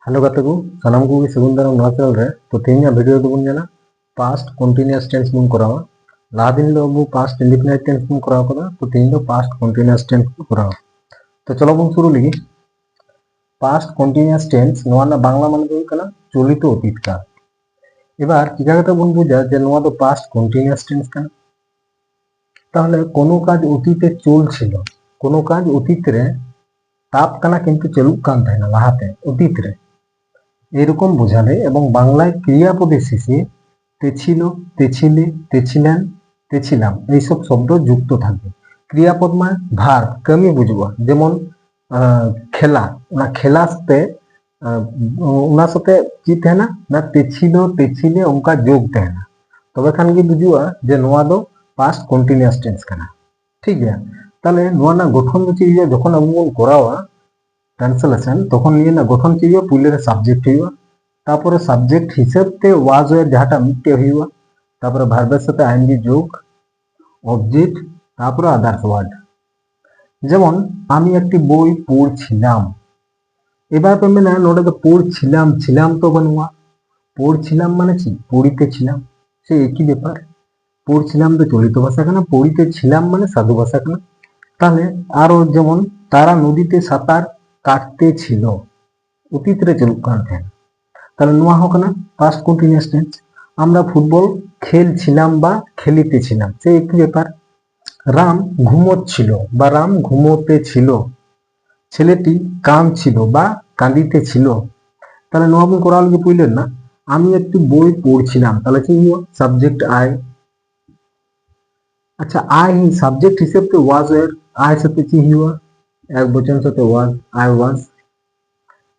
Hello गाते को सनाम को सगुन दाराम नवा चैनल रे तो तेहना वीडियो दो बन जाना पास्ट कंटीन्यूअस टेंस बन करावा लाहा दिन लो अबो पास्ट इंडेफिनिट टेंस बन करावा कदा तो तेहन दो पास्ट कंटीन्यूअस टेंस बन करावा तो चलो बन शुरू लगी पास्ट कंटीन्यूअस टेंस नवा ना बांग्ला माने दो कना चलित अतीत काल এবার কি কাগতে বন বুঝা যে নয়া তো পাস্ট কন্টিনিউয়াস টেন্স কানা তাহলে কোনো কাজ অতীতে চলছিল কোনো কাজ অতীতে তাপ কানা কিন্তু চালুক কান থাকেনা লাহাতে অতীতে এরকম বোঝালে এবং বাংলায় ক্রিয়াপদের শেষে তেছিল তেছিলে তেছিলেন তেছিলাম এইসব শব্দ যুক্ত থাকবে ক্রিয়াপদ মানে ভার্ব কামি বুঝবো যেমন খেলা ওনা খেলা সাথে ওনার সাথে কি তাহেনা না তেছিল তেছিলে ওনকা যোগ তাহেনা তবে খান কি বুঝুয়া যে নোয়া দো পাস্ট কন্টিনিউয়াস টেন্স কানা ঠিক গিয়া তাহলে নোয়া না গঠন দো চিজ যখন আবু বন করাওয়া ট্রান্সলেশন তখন নিয়ে না গঠন চিজ পুইলে রে সাবজেক্ট হইবা তারপরে সাবজেক্ট হিসেবে ওয়াজ এর যাহাটা মিটে হইবা তারপরে ভার্বের সাথে আইএনজি যোগ অবজেক্ট তারপরে আদার্স ওয়ার্ড যেমন আমি একটি বই পড়ছিলাম এবার পেমে না নোডে তো পড়ছিলাম ছিলাম তো বানুয়া পড়ছিলাম মানে কি পড়িতেছিলাম সে একই ব্যাপার পড়ছিলাম তো চলিত ভাষা কেনা পড়িতেছিলাম মানে সাধু ভাষা কেনা তাহলে আরো যেমন তারা নদীতে সাঁতার কাটতেছিল অতীত রে চলুক কান থাকে তাহলে নোয়া হোক না পাস্ট কন্টিনিউয়াস টেন্স আমরা ফুটবল খেলছিলাম বা খেলিতেছিলাম সে একই ব্যাপার রাম ঘুমোচ্ছিল বা রাম ঘুমোতেছিল ছেলেটি কাঁদছিল বা কাঁদিতেছিল তাহলে নোয়া বন করা হলে বুঝলেন না আমি একটি বই পড়ছিলাম তাহলে কি সাবজেক্ট আই আচ্ছা আই সাবজেক্ট হিসেবে ওয়াজ এর আই সাথে কি হওয়া এক বচন সাথে ওয়াজ আই ওয়াজ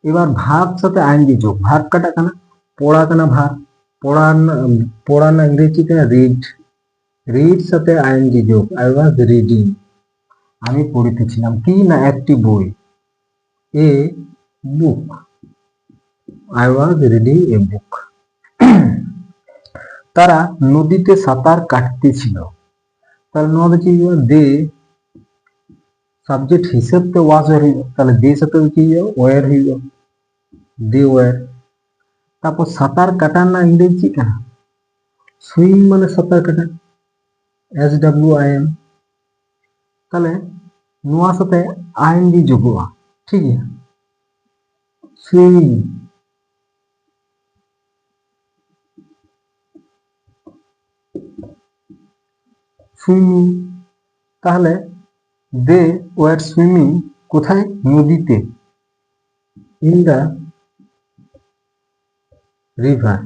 এবার ভার্ব সাথে আইএনজি যোগ ভার্ব কাটা কানা পড়া কানা ভার্ব পড়া না ইংরেজি কানা রিড রিড সাথে আইএনজি যোগ আই ওয়াজ রিডিং আমি পড়িতেছিলাম কি না একটি বই এ book I was reading a বুক তারা নদীতে সাঁতার কাটতেছিল তাহলে নদী কি দে সাবজেক্ট হিসেবে ওয়াজ এর তাহলে দে সাথে কি ওয়ার হইব দে ওয়ার তারপর সাঁতার কাটার না ইংরেজি কেনা সুইম মানে সাঁতার কাটা SWIM তাহলে নোয়া সাথে আইএনজি যোগবা ঠিক আছে সুইমিং সুইমিং তাহলে দে ওয়ার সুইমিং কোথায় নদীতে ইন দা রিভার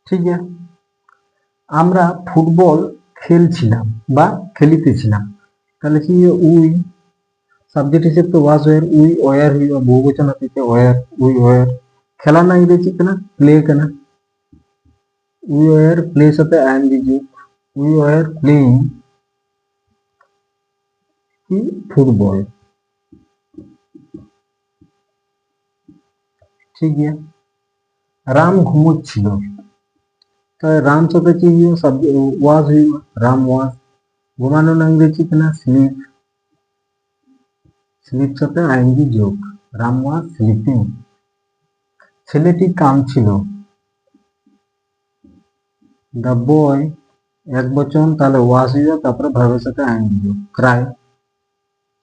ঠিক আছে আমরা ফুটবল খেলছিলাম বা খেলিতেছিলাম তাহলে কি উই সাবজেক্ট হিসেবে ওয়াজ ওয়ার উই ওয়ার হইবা বহুবচন আছে ওয়ার উই ওয়ার খেলা না ইংরেজি কেনা প্লে কেনা উই ওয়ার প্লে সাথে আইএনজি যোগ উই ওয়ার প্লেইং কি ফুটবল ঠিক আছে রাম ঘুমোচ্ছিল তাহলে রাম সাথে কি ওয়াজ হইব রাম ওয়াজ ঘুমানো না ইংরেজি কেনা স্লিপ স্লিপ সাথে আইএনজি যোগ রাম ওয়াজ স্লিপিং ছেলেটি কাঁদছিল দ্য বয় এক বচন তাহলে ওয়াজ হইব তারপরে ভার্বের সাথে আইএনজি যোগ ক্রাই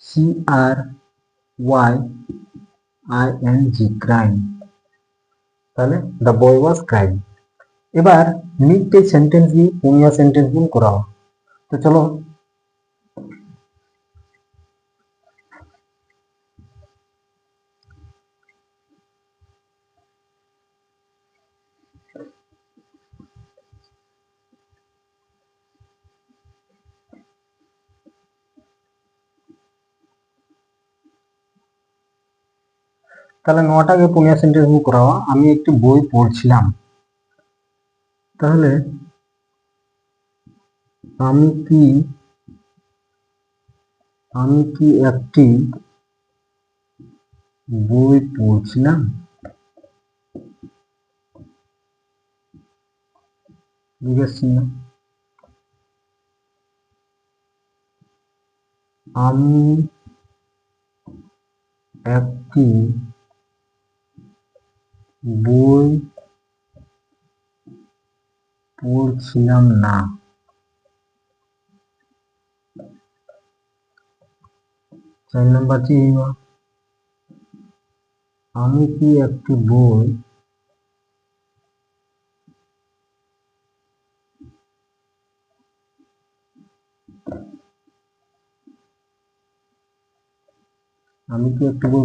CRYING ক্রাইম তাহলে দ্য বয় ওয়াজ ক্রাইম এবার মিডডে সেন্টেন্স দিয়ে পুনিয়া সেন্টেন্স গুণ করা তো চলো তাহলে নটাকে পুনিয়া সেন্টেন্স গুণ করা আমি একটি বই পড়ছিলাম তাহলে আমি কি একটি বই পড়ছিলাম জিজ্ঞাসা আমি একটি বই পড়ছিলাম না। 4 নাম্বারটি আমি কি একটি বই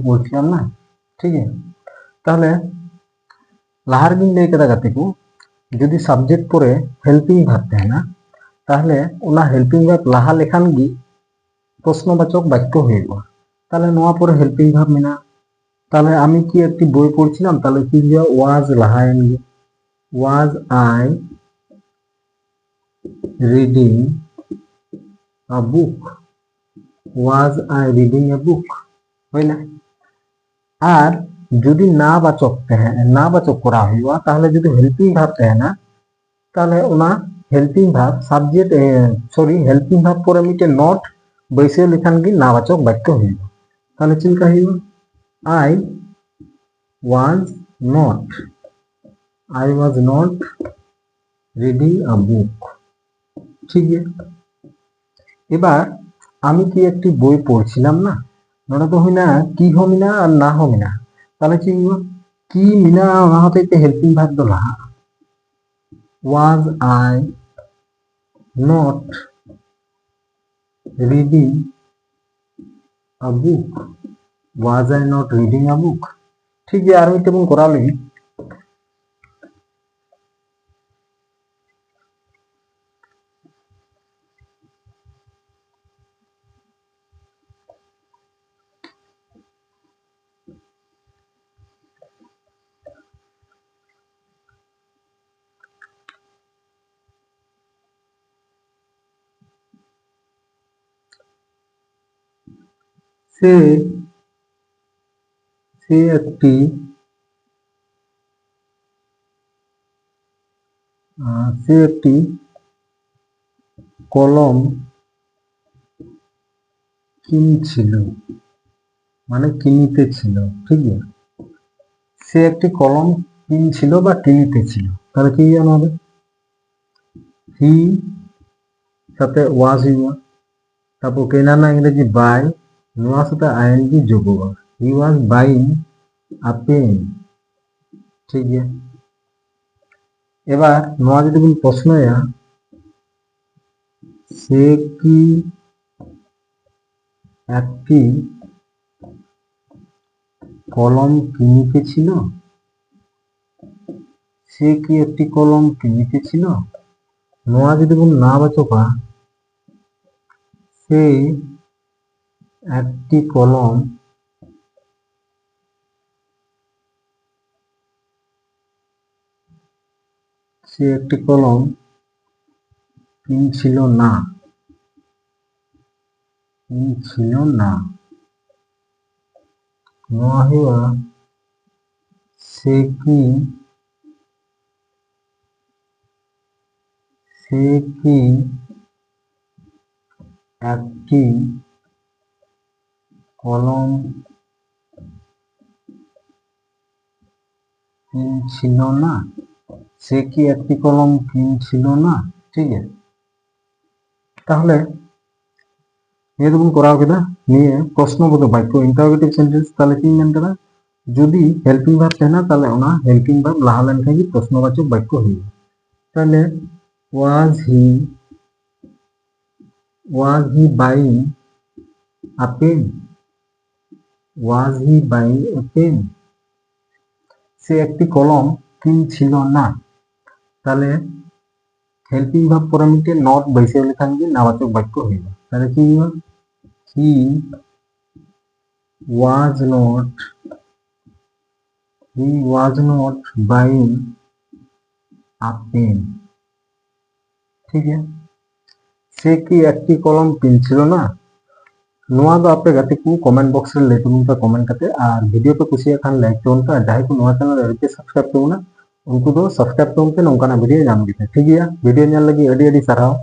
পড়ছিলাম না। ठीक है, তাহলে লাহার ᱜᱤᱧ ᱞᱟᱹᱭ ᱠᱮᱫᱟ ᱜᱟᱛᱮ ᱠᱚ যদি সাবজেক্ট পরে হেল্পিং ভার্ব তাহেনা তাহলে ওনা হেল্পিং ভার্ব লাহা লেখান গি প্রশ্নবাচক বাক্য হইবা। তাহলে নোয়া পরে হেল্পিং ভার্ব মেনা, তাহলে আমি কি একটি বই পড়ছিলাম, তাহলে কি হইয়া ওয়াজ লাহায়েন গি। Was I reading a book. Was I reading a book হইলা। আর যদি না বাচক করা হইবা তাহলে যদি হেল্পিং ভার্ব তাহেনা তাহলে ওনা helping verb subject helping verb পরে মিটে নট বৈশে লেখান গি নাবাচক বাক্য হইবা। তাহলে চিলকা হইবা I was not reading a book. ঠিক আছে, এবার আমি কি একটি বই পড়ছিলাম না, নোটা তো হই না কি হমিনা আর না হমিনা। তাহলে কি হইবা কি মিনা ওনা হতে হেল্পিং ভার্ব দো লাহা। Was I not reading a book. Was I not reading a book. ঠিক আছে, আর মিটে বন করা লাগি। সে একটি কলম কিনছিল, মানে কিনিতেছিল। ঠিক আছে, সে একটি কলম কিনছিল বা কিনিতেছিল। তাহলে কি জানা হবে হি সাথে ওয়াজ হইবা, তারপর কেনা না ইংরেজি বাই, নোয়া সাথে আইএনজি যোগ হবা। হি ওয়াজ বাইং আ পেন। ঠিক আছে, এবার নোয়া যদি কোন প্রশ্ন সে কি একটি কলম কিনিতেছিল, সে কি একটি কলম কিনিতেছিল। নোয়া যদি কোন না বাচকা সে একটি কলম কিনছিল না। নোয়া হইবা সে কি একটি কলম কিনছিল না। সে কি একটি কলম কিনছিল না। ঠিক আছে, তাহলে এরকম করা কেদা নিয়ে প্রশ্নবোধক বাক্য ইন্টারোগেটিভ সেন্টেন্স। তাহলে কি মেন কেদা যদি হেল্পিং ভার্ব তাহেনা তাহলে ওনা হেল্পিং ভার্ব লাহা লেনখান কি প্রশ্নবাচক বাক্য হইবা। তাহলে was he buying a pen. Was he buying a pen. সে একটি কলম কিনছিল না। তাহলে হেল্পিং ভার্ব পরে মিটে নট বৈশে লেখান কি নাবাচক বাক্য হইবা। তাহলে কি হইবা he was not buying a pen. ঠিক আছে, সে কি একটি কলম কিনছিল না। নোয়া दो आपे गाते को कमेंट बॉक्स रे ले तुम कमेंट करते और वीडियो पे कुछ खान लाइक तो उनका जाहे को नवा चैनल रे सब्सक्राइब तो ना उनको दो सब्सक्राइब तो उनके नौका ना वीडियो जान दी। ठीक है, वीडियो लगी अड़ी अड़ी साराव।